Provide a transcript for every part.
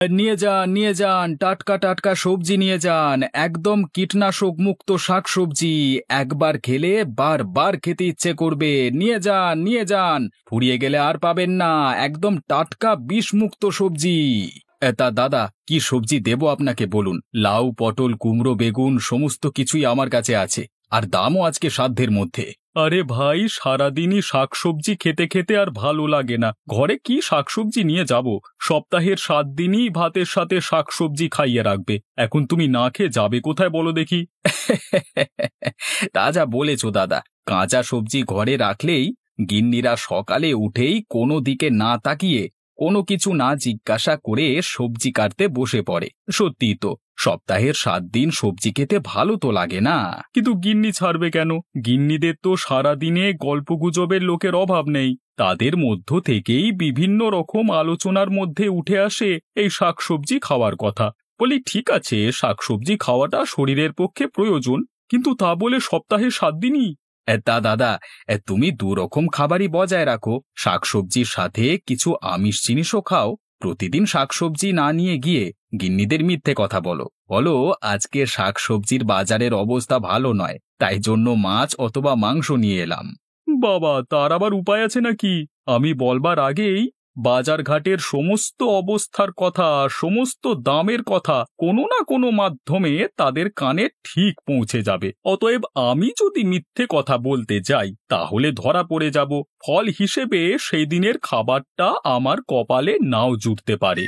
নিয়ে যান, নিয়ে যান, টাটকা টাটকা সবজি নিয়ে যান, একদম কীটনাশক মুক্ত শাকসবজি। একবার খেলে বারবার খেতে ইচ্ছে করবে। নিয়ে যান, নিয়ে যান, ফুরিয়ে গেলে আর পাবেন না। একদম টাটকা বিষমুক্ত সবজি। তা দাদা, কি সবজি দেবো আপনাকে বলুন? লাউ, পটল, কুমড়ো, বেগুন সমস্ত কিছুই আমার কাছে আছে, আর দামও আজকে সাধ্যের মধ্যে। আরে ভাই, সারাদিনই শাকসবজি খেতে খেতে আর ভালো লাগে না। ঘরে কি শাকসবজি নিয়ে যাব? সপ্তাহের 7 দিনই ভাতের সাথে শাকসবজি খাইয়ে রাখবে। এখন তুমি না খেয়ে যাবে কোথায় বলো দেখি? তা যা বলেছো দাদা, কাঁচা সবজি ঘরে রাখলেই গিন্নিরা সকালে উঠেই কোনো দিকে না তাকিয়ে, কোনো কিছু না জিজ্ঞাসা করে সবজি কাটতে বসে পড়ে। সত্যিই তো, সপ্তাহের 7 দিন সবজি খেতে ভালো তো লাগে না। কিন্তু গিন্নি ছাড়বে কেন? গিন্নিদের তো সারাদিনে গল্পগুজবের লোকের অভাব নেই। তাদের মধ্য থেকেই বিভিন্ন রকম আলোচনার মধ্যে উঠে আসে এই শাকসবজি খাওয়ার কথা। বলি ঠিক আছে, শাকসবজি খাওয়াটা শরীরের পক্ষে প্রয়োজন, কিন্তু তা বলে সপ্তাহে 7 দিনই? তা দাদা, তুমি দুরকম খাবারই বজায় রাখো। শাকসবজির সাথে কিছু আমিষ জিনিসও খাও। প্রতিদিন শাকসবজি না নিয়ে গিয়ে গিন্নিদের মিথ্যে কথা বলো, বলো আজকে শাকসবজির বাজারের অবস্থা ভালো নয়, তাই জন্য মাছ অথবা মাংস নিয়ে এলাম। বাবা, তার আবার উপায় আছে নাকি? আমি বলবার আগেই বাজার ঘাটের সমস্ত অবস্থার কথা, সমস্ত দামের কথা কোনো না কোনো মাধ্যমে তাদের কানে ঠিক পৌঁছে যাবে। অতএব আমি যদি মিথ্যে কথা বলতে যাই তাহলে ধরা পড়ে যাব। ফল হিসেবে সেই দিনের খাবারটা আমার কপালে নাও জুটতে পারে।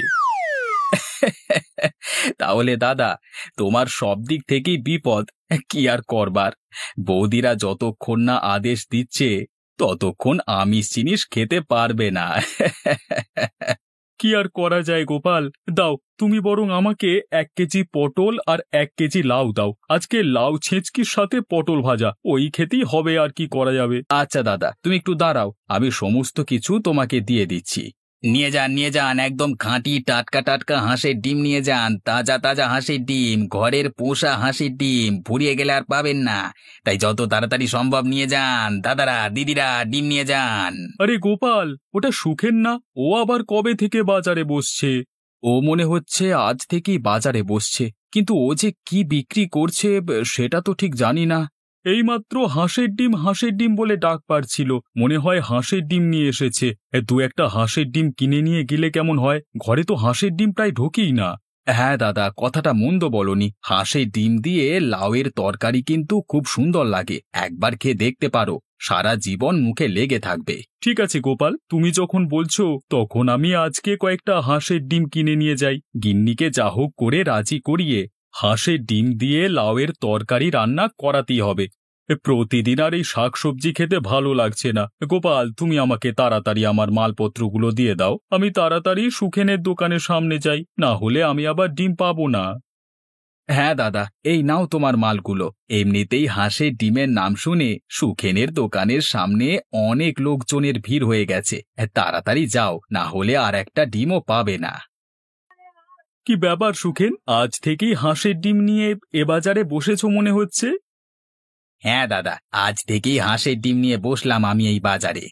তাহলে দাদা, তোমার সব দিক থেকেই বিপদ। কি আর করবার, বৌদিরা যতক্ষণ না আদেশ দিচ্ছে ততক্ষণ আমিষ জিনিস খেতে পারবে না। কি আর করা যায় গোপাল, দাও তুমি বরং আমাকে 1 কেজি পটল আর 1 কেজি লাউ দাও। আজকে লাউ ছেঁচকির সাথে পটল ভাজা, ওই খেতেই হবে, আর কি করা যাবে। আচ্ছা দাদা, তুমি একটু দাঁড়াও, আমি সমস্ত কিছু তোমাকে দিয়ে দিচ্ছি। নিয়ে যান, নিয়ে যান, একদম খাঁটি টাটকা টাটকা হাঁসের ডিম নিয়ে যান। তাজা তাজা হাঁসের ডিম, ঘরের পোষা হাঁসের ডিম, ফুরিয়ে গেলে আর পাবেন না। তাই যত তাড়াতাড়ি সম্ভব নিয়ে যান। দাদারা, দিদিরা, ডিম নিয়ে যান। আরে গোপাল, ওটা সুখেন না? ও আবার কবে থেকে বাজারে বসছে? ও মনে হচ্ছে আজ থেকেই বাজারে বসছে, কিন্তু ও যে কি বিক্রি করছে সেটা তো ঠিক জানি না। এইমাত্র হাঁসের ডিম বলে ডাক পাড়ছিল, মনে হয় হাঁসের ডিম নিয়ে এসেছে। দু একটা হাঁসের ডিম কিনে নিয়ে গেলে কেমন হয়? ঘরে তো হাঁসের ডিম প্রায় ঢোকেই না। হ্যাঁ দাদা, কথাটা মন্দ বলনি। হাঁসের ডিম দিয়ে লাউয়ের তরকারি কিন্তু খুব সুন্দর লাগে, একবার খেয়ে দেখতে পারো, সারা জীবন মুখে লেগে থাকবে। ঠিক আছে গোপাল, তুমি যখন বলছো তখন আমি আজকে কয়েকটা হাঁসের ডিম কিনে নিয়ে যাই। গিন্নিকে যা হোক করে রাজি করিয়ে হাঁসের ডিম দিয়ে লাউয়ের তরকারি রান্না করাতেই হবে। প্রতিদিন আর এই শাকসবজি খেতে ভালো লাগছে না। গোপাল, তুমি আমাকে তাড়াতাড়ি আমার মালপত্রগুলো দিয়ে দাও, আমি তাড়াতাড়ি সুখেনের দোকানের সামনে যাই, না হলে আমি আবার ডিম পাবো না। হ্যাঁ দাদা, এই নাও তোমার মালগুলো। এমনিতেই হাঁসের ডিমের নাম শুনে সুখেনের দোকানের সামনে অনেক লোকজনের ভিড় হয়ে গেছে। তাড়াতাড়ি যাও, না হলে আর একটা ডিমও পাবে না। কি ব্যাপার সুখেন, আজ থেকেই হাঁসের ডিম নিয়ে এ বাজারে বসেছো মনে হচ্ছে? হ্যাঁ দাদা, আজ থেকেই হাঁসের ডিম নিয়ে বসলাম আমি এই বাজারে।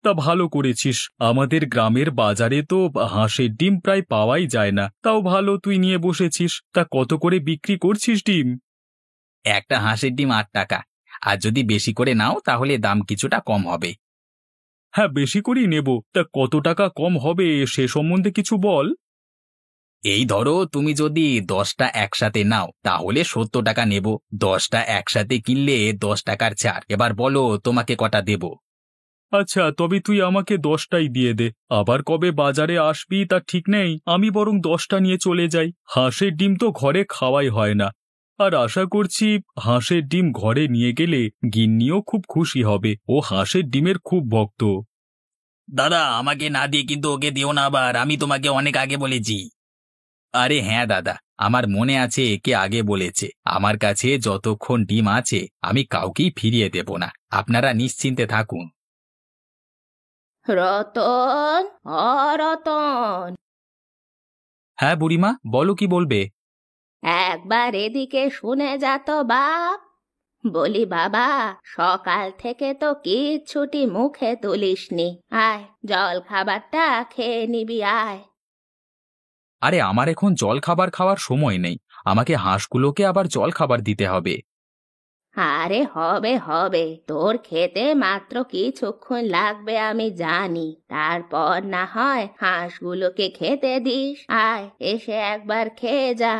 তা ভালো করেছিস, আমাদের গ্রামের বাজারে তো হাঁসের ডিম প্রায় পাওয়াই যায় না, তাও ভালো তুই নিয়ে বসেছিস। তা কত করে বিক্রি করছিস ডিম? একটা হাঁসের ডিম 8 টাকা, আর যদি বেশি করে নাও তাহলে দাম কিছুটা কম হবে। হ্যাঁ, বেশি করেই নেব, তা কত টাকা কম হবে সে সম্বন্ধে কিছু বল। এই ধরো, তুমি যদি 10টা একসাথে নাও তাহলে 70 টাকা নেব। 10টা একসাথে কিনলে 10 টাকার ছাড়। এবার বলো তোমাকে কটা দেব? আচ্ছা, তবে তুই আমাকে 10টাই দিয়ে দে। আবার কবে বাজারে আসবি তা ঠিক নেই, আমি বরং 10টা নিয়ে চলে যাই। হাঁসের ডিম তো ঘরে খাওয়াই হয় না, আর আশা করছি হাঁসের ডিম ঘরে নিয়ে গেলে গিন্নিও খুব খুশি হবে, ও হাঁসের ডিমের খুব ভক্ত। দাদা, আমাকে না দিয়ে কিন্তু ওকে দিও না আবার, আমি তোমাকে অনেক আগে বলেছি। আরে হ্যাঁ দাদা, আমার মনে আছে কে আগে বলেছে। আমার কাছে যতক্ষণ ডিম আছে আমি কাউকেই ফিরিয়ে দেব না, আপনারা নিশ্চিন্তে থাকুন। রতন, রতন, হ্যাঁ বুড়িমা, বলো কি বলবে? একবার এদিকে শুনে যা তো বাপ। বলি বাবা, সকাল থেকে তো কিচ্ছুটি মুখে তুলিসনি, আয় জল খাবারটা খেয়ে নিবি, আয়। আরে আমার এখন জল খাবার খাওয়ার সময় নেই, আমাকে হাঁসগুলোকে আবার জল খাবার দিতে হবে। আরে হবে হবে, তোর খেতে মাত্র কিছুক্ষণ লাগবে আমি জানি। তারপর না হয় হাঁসগুলোকে খেতে দিস। আয়, এসে একবার খেয়ে যা।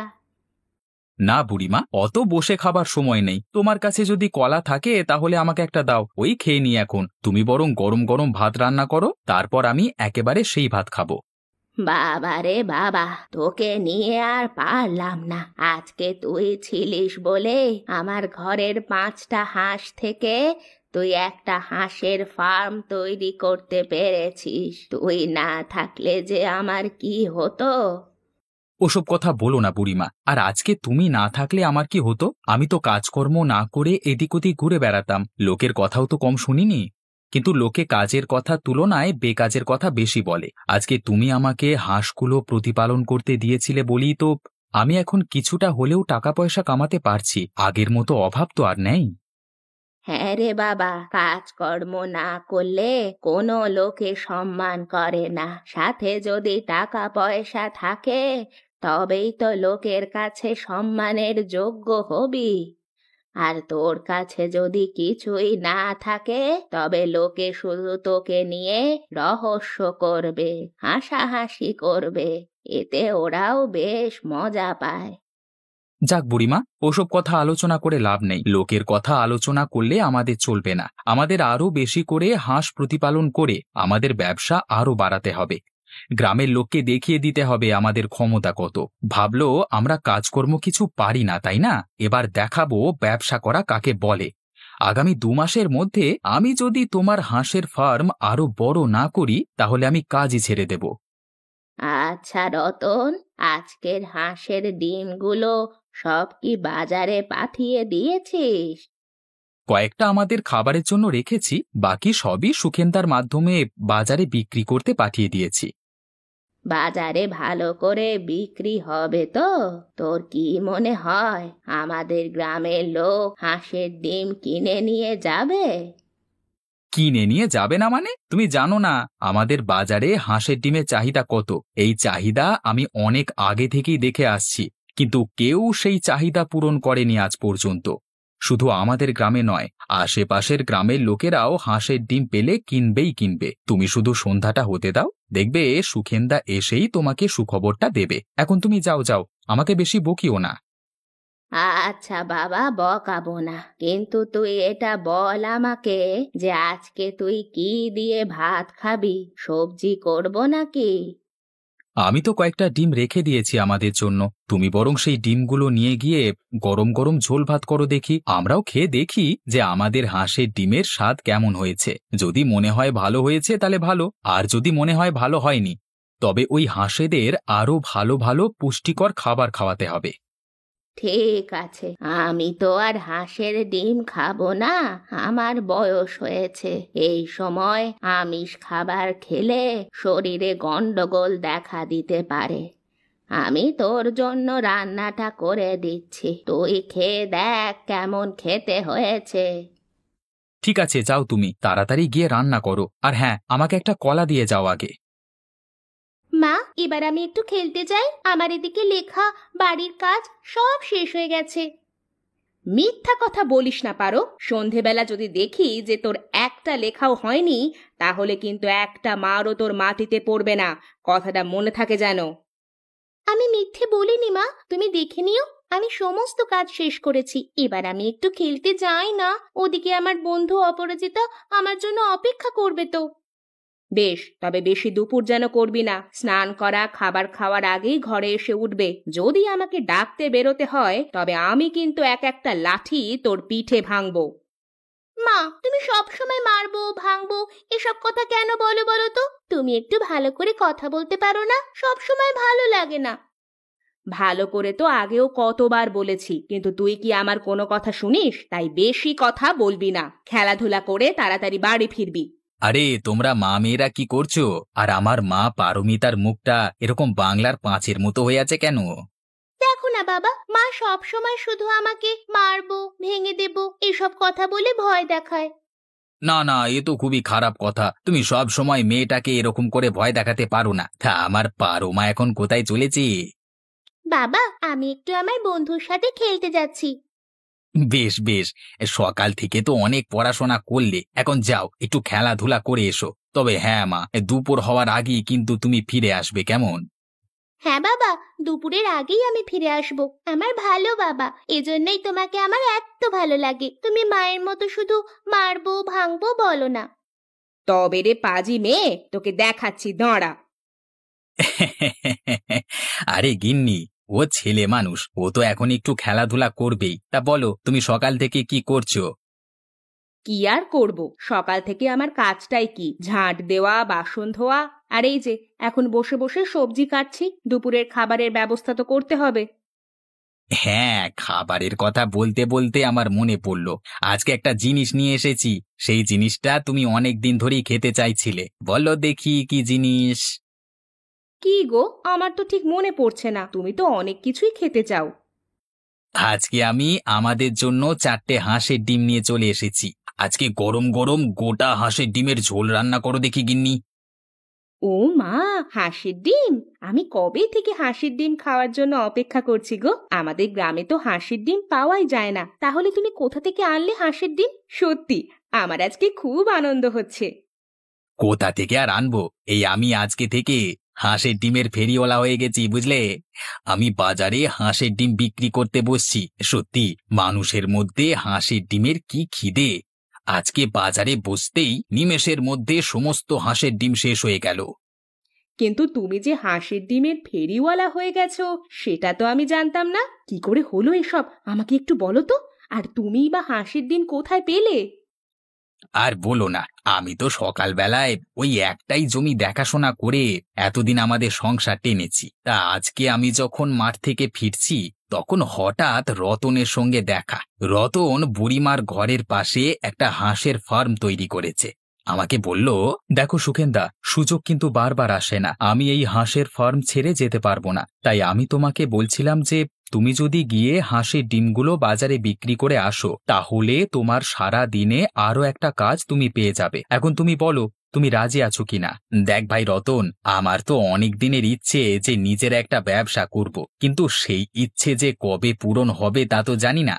না বুড়িমা, অত বসে খাবার সময় নেই। তোমার কাছে যদি কলা থাকে তাহলে আমাকে একটা দাও, ওই খেয়ে নি এখন। তুমি বরং গরম গরম ভাত রান্না করো, তারপর আমি একেবারে সেই ভাত খাবো। বাবা রে বাবা, তোকে নিয়ে আর পারলাম না। আজকে তুই ছিলিস বলে আমার ঘরের 5টা হাঁস থেকে তুই একটা হাঁসের ফার্ম তৈরি করতে পেরেছিস। তুই না থাকলে যে আমার কি হতো। ওসব কথা বলো না বুড়িমা। আর আজকে তুমি না থাকলে আমার কি হতো? আমি তো কাজকর্ম না করে এদিক ওদিক ঘুরে বেড়াতাম, লোকের কথাও তো কম শুনিনি। কিন্তু লোকে কাজের কথা তুলনায় বেকাজের কথা বেশি বলে। আজকে তুমি আমাকে হাঁসগুলো প্রতিপালন করতে দিয়েছিলে বলেই তো আমি এখন কিছুটা হলেও টাকা পয়সা কামাতে পারছি। আগের মতো অভাব তো আর নেই। হ্যাঁ রে বাবা, কাজকর্ম না করলে কোনো লোকে সম্মান করে না। সাথে যদি টাকা পয়সা থাকে তবেই তো লোকের কাছে সম্মানের যোগ্য হবি। আর তোর কাছে যদি কিছুই না থাকে তবে লোকে শুধু তোকে নিয়ে রহস্য করবে, হাসাহাসি করবে। এতে ওরাও বেশ মজা পায়। যাক বুড়িমা, ওসব কথা আলোচনা করে লাভ নেই। লোকের কথা আলোচনা করলে আমাদের চলবে না। আমাদের আরো বেশি করে হাঁস প্রতিপালন করে আমাদের ব্যবসা আরো বাড়াতে হবে। গ্রামের লোককে দেখিয়ে দিতে হবে আমাদের ক্ষমতা কত। ভাবলো আমরা কাজকর্ম কিছু পারি না, তাই না? এবার দেখাবো ব্যবসা করা কাকে বলে। আগামী 2 মাসের মধ্যে আমি যদি তোমার হাঁসের ফার্ম আরো বড় না করি তাহলে আমি কাজই ছেড়ে দেব। আচ্ছা রতন, আজকের হাঁসের ডিমগুলো সব কি বাজারে পাঠিয়ে দিয়েছিস? কয়েকটা আমাদের খাবারের জন্য রেখেছি, বাকি সবই সুখেন্দার মাধ্যমে বাজারে বিক্রি করতে পাঠিয়ে দিয়েছি। বাজারে ভালো করে বিক্রি হবে তো? তোর কি মনে হয় আমাদের গ্রামের লোক হাঁসের ডিম কিনে নিয়ে যাবে? কিনে নিয়ে যাবে না মানে? তুমি জানো না আমাদের বাজারে হাঁসের ডিমের চাহিদা কত? এই চাহিদা আমি অনেক আগে থেকেই দেখে আসছি, কিন্তু কেউ সেই চাহিদা পূরণ করেনি আজ পর্যন্ত। শুধু আমাদের গ্রামে নয়, আশেপাশের গ্রামের লোকেরাও হাঁসের ডিম পেলে কিনবেই কিনবে। তুমি শুধু সন্ধ্যাটা হতে দাও, দেখবে সুখেন্দা এসেই তোমাকে সুখবরটা দেবে। এখন তুমি যাও যাও, আমাকে বেশি বকিও না। আচ্ছা বাবা, বকাবো না, কিন্তু তুই এটা বল আমাকে যে আজকে তুই কি দিয়ে ভাত খাবি? সবজি করব নাকি? আমি তো কয়েকটা ডিম রেখে দিয়েছি আমাদের জন্য। তুমি বরং সেই ডিমগুলো নিয়ে গিয়ে গরম গরম ঝোল ভাত করো দেখি, আমরাও খেয়ে দেখি যে আমাদের হাঁসের ডিমের স্বাদ কেমন হয়েছে। যদি মনে হয় ভালো হয়েছে তাহলে ভালো, আর যদি মনে হয় ভালো হয়নি তবে ওই হাঁসেদের আরো ভালো ভালো পুষ্টিকর খাবার খাওয়াতে হবে। ঠিক আছে, আমি তো আর হাঁসের ডিম খাবো না। আমার বয়স হয়েছে, এই সময় আমিষ খাবার খেলে শরীরে গন্ডগোল দেখা দিতে পারে। আমি তোর জন্য রান্নাটা করে দিচ্ছি, তুই খেয়ে দেখ কেমন খেতে হয়েছে। ঠিক আছে, যাও তুমি তাড়াতাড়ি গিয়ে রান্না করো। আর হ্যাঁ, আমাকে একটা কলা দিয়ে যাও আগে। মা, এবার আমি একটু খেলতে যাই। আমার এদিকে লেখা, বাড়ির কাজ সব শেষ হয়ে গেছে। মিথ্যা কথা বলিস না পারো। সন্ধেবেলা যদি দেখি যে তোর একটা লেখাও হয়নি, তাহলে কিন্তু একটা মারও তোর মাটিতে পড়বে না। কথাটা মনে থাকে যেন। আমি মিথ্যে বলিনি মা, তুমি দেখে নিও। আমি সমস্ত কাজ শেষ করেছি, এবার আমি একটু খেলতে যাই না? ওদিকে আমার বন্ধু অপরাজিতা আমার জন্য অপেক্ষা করবে তো। বেশ, তবে বেশি দুপুর যেন করবি না। স্নান করা খাবার খাওয়ার আগেই ঘরে এসে উঠবে। যদি আমাকে ডাকতে বেরোতে হয় তবে আমি কিন্তু এক একটা লাঠি তোর পিঠে ভাঙবো। মা, তুমি সব সময় মারবো ভাঙবো এসব কথা কেন বলো বলো তো? তুমি একটু ভালো করে কথা বলতে পারো না? সব সময় ভালো লাগে না। ভালো করে তো আগেও কতবার বলেছি, কিন্তু তুই কি আমার কোনো কথা শুনিস? তাই বেশি কথা বলবি না। খেলাধুলা করে তাড়াতাড়ি বাড়ি ফিরবি। আরে তোমরা মা মেয়েরা কি করছো? আর আমার মা পারমিতার মুখটা এরকম বাংলার পাঁচের মতো হয়ে আছে কেন? দেখো না বাবা, মা সব সময় শুধু আমাকে মারবো ভেঙে দেব এসব কথা বলে ভয় দেখায়। না না, এ তো খুবই খারাপ কথা। তুমি সব সময় মেয়েটাকে এরকম করে ভয় দেখাতে পারো না। তা আমার পারো মা এখন কোথায় চলেছে? বাবা, আমি একটু আমার বন্ধুর সাথে খেলতে যাচ্ছি। বেশ বেশ, সকাল থেকে তো অনেক পড়াশোনা করলে, এখন যাও একটু খেলাধুলা করে এসো। তবে হ্যাঁ মা, দুপুর হওয়ার আগেই কিন্তু তুমি ফিরে আসবে, কেমন? হ্যাঁ বাবা, দুপুরের আগেই আমি ফিরে আসব। আমার ভালো বাবা, এজন্যই তোমাকে আমার এত ভালো লাগে। তুমি মায়ের মতো শুধু মারবো ভাঙবো বলো না। তবে রে পাজি মেয়ে, তোকে দেখাচ্ছি, দাঁড়া। আরে গিন্নি, ও ছেলে মানুষ, ও তো এখন একটু খেলাধুলা করবেই। তা বলো, তুমি সকাল থেকে কি করছো? কি আর করব, সকাল থেকে আমার কাজটাই কি, ঝাঁট দেওয়া, বাসন ধোয়া, আর এই যে এখন বসে বসে সবজি কাটছি। দুপুরের খাবারের ব্যবস্থা তো করতে হবে। হ্যাঁ, খাবারের কথা বলতে বলতে আমার মনে পড়ল, আজকে একটা জিনিস নিয়ে এসেছি। সেই জিনিসটা তুমি অনেক দিন ধরেই খেতে চাইছিলে। বলো দেখি কি জিনিস? কি গো, আমার তো ঠিক মনে পড়ছে না। তুমি তো অনেক কিছুই খেতে চাও। আজকে আমি আমাদের জন্য 4টে হাঁসের ডিম নিয়ে চলে এসেছি। আজকে গরম গরম গোটা হাঁসের ডিমের ঝোল রান্না করো দেখি গিন্নি। ও মা, হাঁসের ডিম! আমি কবে থেকে হাঁসের ডিম খাওয়ার জন্য অপেক্ষা করছি গো। আমাদের গ্রামে তো হাঁসের ডিম পাওয়াই যায় না। তাহলে তুমি কোথা থেকে আনলে হাঁসের ডিম? সত্যি আমার আজকে খুব আনন্দ হচ্ছে। কোথা থেকে আর আনবো, এই আমি আজকে থেকে হাঁসের ডিমের ফেরিওয়ালা হয়ে গেছি, বুঝলে? আমি বাজারে হাঁসের ডিম বিক্রি করতে বসছি। সত্যি, মানুষের মধ্যে হাঁসের ডিমের কি খিদে! আজকে বাজারে বসতেই নিমেষের মধ্যে সমস্ত হাঁসের ডিম শেষ হয়ে গেল। কিন্তু তুমি যে হাঁসের ডিমের ফেরিওয়ালা হয়ে গেছো, সেটা তো আমি জানতাম না। কি করে হলো এসব, আমাকে একটু বলো তো। আর তুমিই বা হাঁসের ডিম কোথায় পেলে? আর বলো না, আমি তো সকালবেলায় ওই একটাই জমি দেখাশোনা করে এতদিন আমাদের সংসার টেনেছি। তা আজকে আমি যখন মাঠ থেকে ফিরছি, তখন হঠাৎ রতনের সঙ্গে দেখা। রতন বুড়িমার ঘরের পাশে একটা হাঁসের ফার্ম তৈরি করেছে। আমাকে বলল, দেখো সুখেন্দা, সুযোগ কিন্তু বারবার আসে না। আমি এই হাঁসের ফার্ম ছেড়ে যেতে পারবো না। তাই আমি তোমাকে বলছিলাম যে তুমি যদি গিয়ে হাঁসের ডিমগুলো বাজারে বিক্রি করে আসো, তাহলে তোমার সারা দিনে আরো একটা কাজ তুমি পেয়ে যাবে। এখন তুমি বলো, তুমি রাজি আছো কিনা? দেখ ভাই রতন, আমার তো অনেক দিনের ইচ্ছে যে নিজের একটা ব্যবসা করব, কিন্তু সেই ইচ্ছে যে কবে পূরণ হবে তা তো জানি না।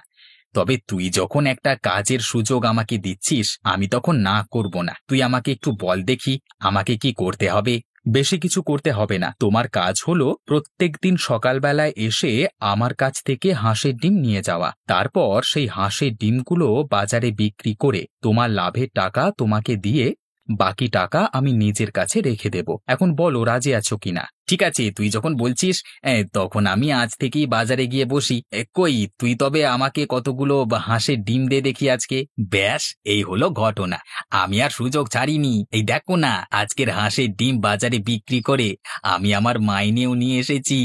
তবে তুই যখন একটা কাজের সুযোগ আমাকে দিচ্ছিস, আমি তখন না করব না। তুই আমাকে একটু বল দেখি, আমাকে কি করতে হবে? বেশি কিছু করতে হবে না। তোমার কাজ হলো প্রত্যেকদিন সকালবেলায় এসে আমার কাছ থেকে হাঁসের ডিম নিয়ে যাওয়া। তারপর সেই হাঁসের ডিমগুলো বাজারে বিক্রি করে তোমার লাভের টাকা তোমাকে দিয়ে বাকি টাকা আমি নিজের কাছে রেখে দেব। এখন বলো, রাজি আছো কিনা? ঠিক আছে, তুই যখন বলছিস, তখন আমি আজ থেকেই বাজারে গিয়ে বসি। কই, তুই তবে আমাকে কতগুলো হাঁসের ডিম দে দেখি আজকে। ব্যাস, এই হলো ঘটনা। আমি আর সুযোগ ছাড়িনি। এই দেখো না, আজকের হাঁসের ডিম বাজারে বিক্রি করে আমি আমার মাইনেও নিয়ে এসেছি,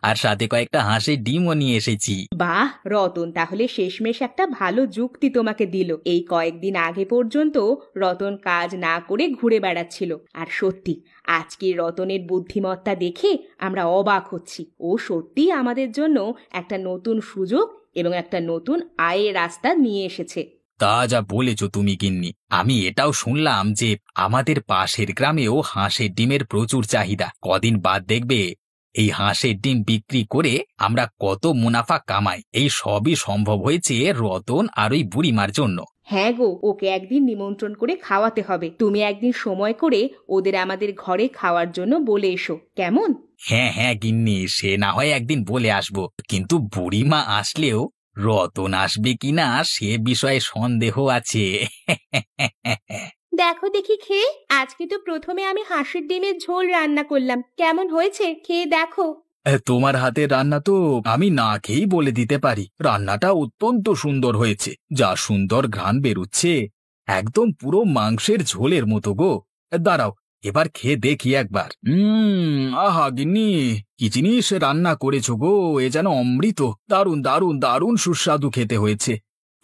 আর সাথে কয়েকটা হাঁসের ডিমও নিয়ে এসেছি। বাহ রতন, তাহলে শেষমেশ একটা ভালো যুক্তি তোমাকে দিল। এই কয়েকদিন আগে পর্যন্ত রতন কাজ না করে ঘুরে বেড়াচ্ছিল, আর সত্যি আজকে রতনের বুদ্ধিমত্তা দেখে আমরা অবাক হচ্ছি। ও সত্যি আমাদের জন্য একটা নতুন সুযোগ এবং একটা নতুন আয়ের রাস্তা নিয়ে এসেছে। তা যা বলেছ তুমি গিন্নি, আমি এটাও শুনলাম যে আমাদের পাশের গ্রামেও হাঁসের ডিমের প্রচুর চাহিদা। কদিন বাদ দেখবে এই হাঁসের ডিম বিক্রি করে আমরা কত মুনাফা কামাই। এই সবই সম্ভব হয়েছে রতন আর ওই বুড়িমার জন্য। হ্যাঁ গো, ওকে একদিন নিমন্ত্রণ করে খাওয়াতে হবে। তুমি একদিন সময় করে ওদের আমাদের ঘরে খাওয়ার জন্য বলে এসো, কেমন? হ্যাঁ হ্যাঁ গিন্নি, সে না হয় একদিন বলে আসবো, কিন্তু বুড়িমা আসলেও রতন আসবে কিনা সে বিষয়ে সন্দেহ আছে। দেখো দেখি খেয়ে, আজকে তো প্রথমে আমি হাঁসের ডিমের ঝোল রান্না করলাম। কেমন হয়েছে খেয়ে দেখো। তোমার হাতের রান্না তো আমি না খেয়েই বলে দিতে পারি, রান্নাটা অত্যন্ত সুন্দর হয়েছে। যা সুন্দর ঘ্রাণ বেরুচ্ছে, একদম পুরো মাংসের ঝোলের মতো গো। দাঁড়াও, এবার খেয়ে দেখি একবার। আহা গিন্নি, কি জিনিস রান্না করেছো গো! এ যেন অমৃত। দারুণ দারুণ দারুণ সুস্বাদু খেতে হয়েছে।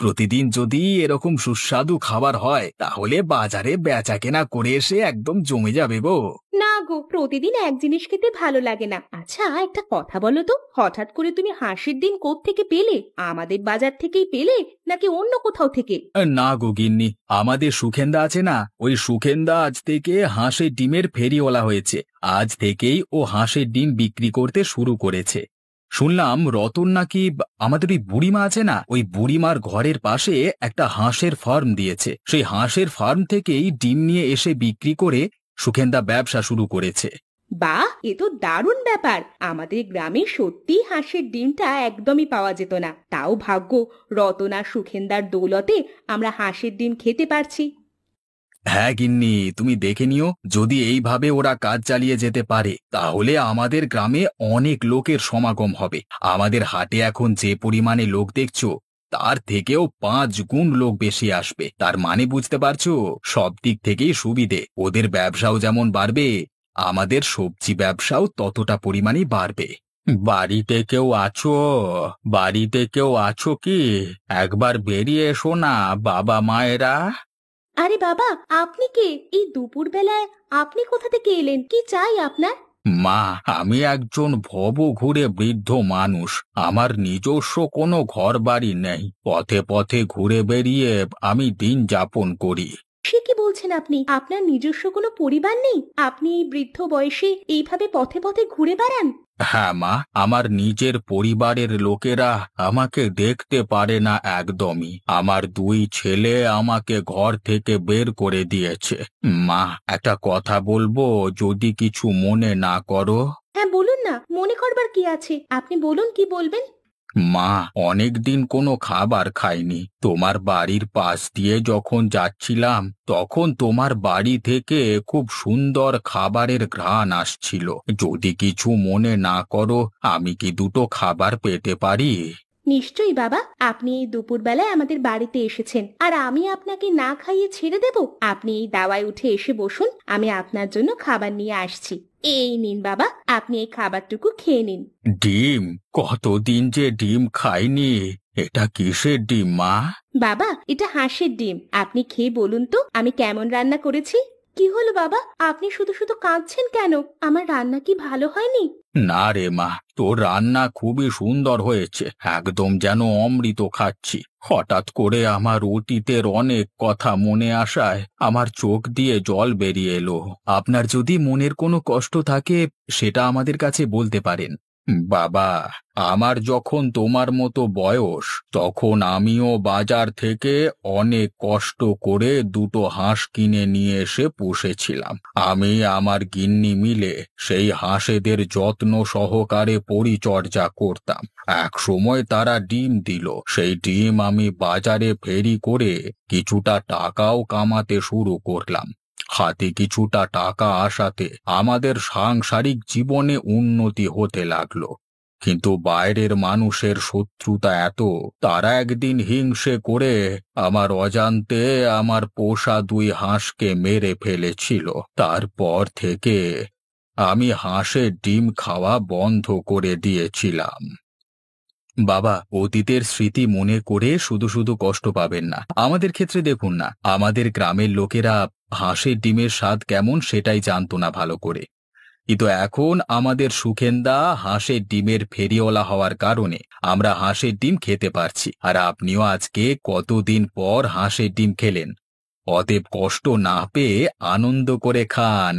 প্রতিদিন যদি এরকম সুস্বাদু খাবার হয় তাহলে বাজারে বেচা কেনা করে এসে একদম জমে যাবে গো। না গো, প্রতিদিন এক জিনিস খেতে ভালো লাগে না। আচ্ছা, একটা কথা বলো তো, হঠাৎ করে তুমি হাঁসের ডিম কোত্থেকে পেলে? আমাদের বাজার থেকেই পেলে নাকি অন্য কোথাও থেকে? না গো গিন্নি, আমাদের সুখেন্দা আছে না, ওই সুখেন্দা আজ থেকে হাঁসের ডিমের ফেরিওয়ালা হয়েছে। আজ থেকেই ও হাঁসের ডিম বিক্রি করতে শুরু করেছে। শুনলাম রতন নাকি আমাদের ওই বুড়িমা আছে না, ওই বুড়িমার ঘরের পাশে একটা হাঁসের ফার্ম দিয়েছে। সেই হাঁসের ফার্ম থেকেই ডিম নিয়ে এসে বিক্রি করে সুখেন্দা ব্যবসা শুরু করেছে। বাহ, এ তো দারুণ ব্যাপার। আমাদের গ্রামে সত্যি হাঁসের ডিমটা একদমই পাওয়া যেত না। তাও ভাগ্য, রতন আর সুখেন্দার দৌলতে আমরা হাঁসের ডিম খেতে পারছি। হ্যাঁ গিন্নি, তুমি দেখে নিও, যদি এইভাবে ওরা কাজ চালিয়ে যেতে পারে তাহলে আমাদের গ্রামে অনেক লোকের সমাগম হবে। আমাদের হাটে এখন যে পরিমাণে লোক দেখছো তার থেকেও 5 গুণ লোক বেশি আসবে। তার মানে বুঝতে পারছো, সব দিক থেকেই সুবিধে। ওদের ব্যবসাও যেমন বাড়বে, আমাদের সবজি ব্যবসাও ততটা পরিমাণেই বাড়বে। বাড়িতে কেউ আছো? বাড়িতে কেউ আছো কি? একবার বেরিয়ে এসো না বাবা মায়েরা। আরে বাবা, আপনি কে? এই দুপুর বেলায় আপনি কোথা থেকে এলেন? কি চাই আপনার? মা, আমি একজন ভবঘুরে বৃদ্ধ মানুষ। আমার নিজস্ব কোনো ঘর বাড়ি নেই। পথে পথে ঘুরে বেরিয়ে আমি দিন যাপন করি। সে কি বলছেন আপনি? আপনার নিজস্ব কোনো পরিবার নেই? আপনি এই বৃদ্ধ বয়সে এইভাবে পথে পথে ঘুরে বেড়ান? হ্যাঁ মা, আমার নিজের পরিবারের লোকেরা আমাকে দেখতে পারে না একদমই। আমার 2 ছেলে আমাকে ঘর থেকে বের করে দিয়েছে। মা, একটা কথা বলবো যদি কিছু মনে না করো? হ্যাঁ বলুন না, মনে করবার কি আছে? আপনি বলুন, কি বলবেন। মা, অনেকদিন কোনো খাবার খাইনি। তোমার বাড়ির পাশ দিয়ে যখন যাচ্ছিলাম তখন তোমার বাড়ি থেকে খুব সুন্দর খাবারের ঘ্রাণ আসছিল। যদি কিছু মনে না করো, আমি কি 2টো খাবার পেতে পারি? নিশ্চয়ই বাবা, আপনি এই দুপুরবেলায় আমাদের বাড়িতে এসেছেন আর আমি আপনাকে না খাইয়ে ছেড়ে দেব? আপনি এই দাওয়ায় উঠে এসে বসুন, আমি আপনার জন্য খাবার নিয়ে আসছি। এই নিন বাবা, আপনি এই খাবারটুকু খেয়ে নিন। ডিম? কতদিন যে ডিম খাইনি। এটা কিসের ডিম মা? বাবা, এটা হাঁসের ডিম। আপনি খেয়ে বলুন তো আমি কেমন রান্না করেছি। কি হলো বাবা, আপনি শুধু শুধু কাঁদছেন কেন? আমার রান্না কি ভালো হয়নি? না রে মা, তোর রান্না খুবই সুন্দর হয়েছে, একদম যেন অমৃত খাচ্ছি। হঠাৎ করে আমার অতীতের অনেক কথা মনে আসায় আমার চোখ দিয়ে জল বেরিয়ে এলো। আপনার যদি মনের কোনো কষ্ট থাকে সেটা আমাদের কাছে বলতে পারেন। বাবা, আমার যখন তোমার মতো বয়স তখন আমিও বাজার থেকে অনেক কষ্ট করে 2টো হাঁস কিনে নিয়ে এসে পুষেছিলাম। আমি আমার গিন্নি মিলে সেই হাঁসেদের যত্ন সহকারে পরিচর্যা করতাম। এক সময় তারা ডিম দিল। সেই ডিম আমি বাজারে ফেরি করে কিছুটা টাকাও কামাতে শুরু করলাম। হাতে কিছুটা টাকা আসাতে আমাদের সাংসারিক জীবনে উন্নতি হতে লাগলো। কিন্তু বাইরের মানুষের শত্রুতা এত, তারা একদিন হিংসে করে আমার অজান্তে আমার পোষা 2 হাঁসকে মেরে ফেলেছিল। তারপর থেকে আমি হাঁসের ডিম খাওয়া বন্ধ করে দিয়েছিলাম। বাবা, অতীতের স্মৃতি মনে করে শুধু শুধু কষ্ট পাবেন না। আমাদের ক্ষেত্রে দেখুন না, আমাদের গ্রামের লোকেরা হাঁসের ডিমের স্বাদ কেমন সেটাই জানতো না ভালো করে। কিন্তু এখন আমাদের সুখেন্দা হাঁসের ডিমের ফেরিওয়ালা হওয়ার কারণে আমরা হাঁসের ডিম খেতে পারছি। আর আপনিও আজকে কতদিন পর হাঁসের ডিম খেলেন। অতএব কষ্ট না পেয়ে আনন্দ করে খান।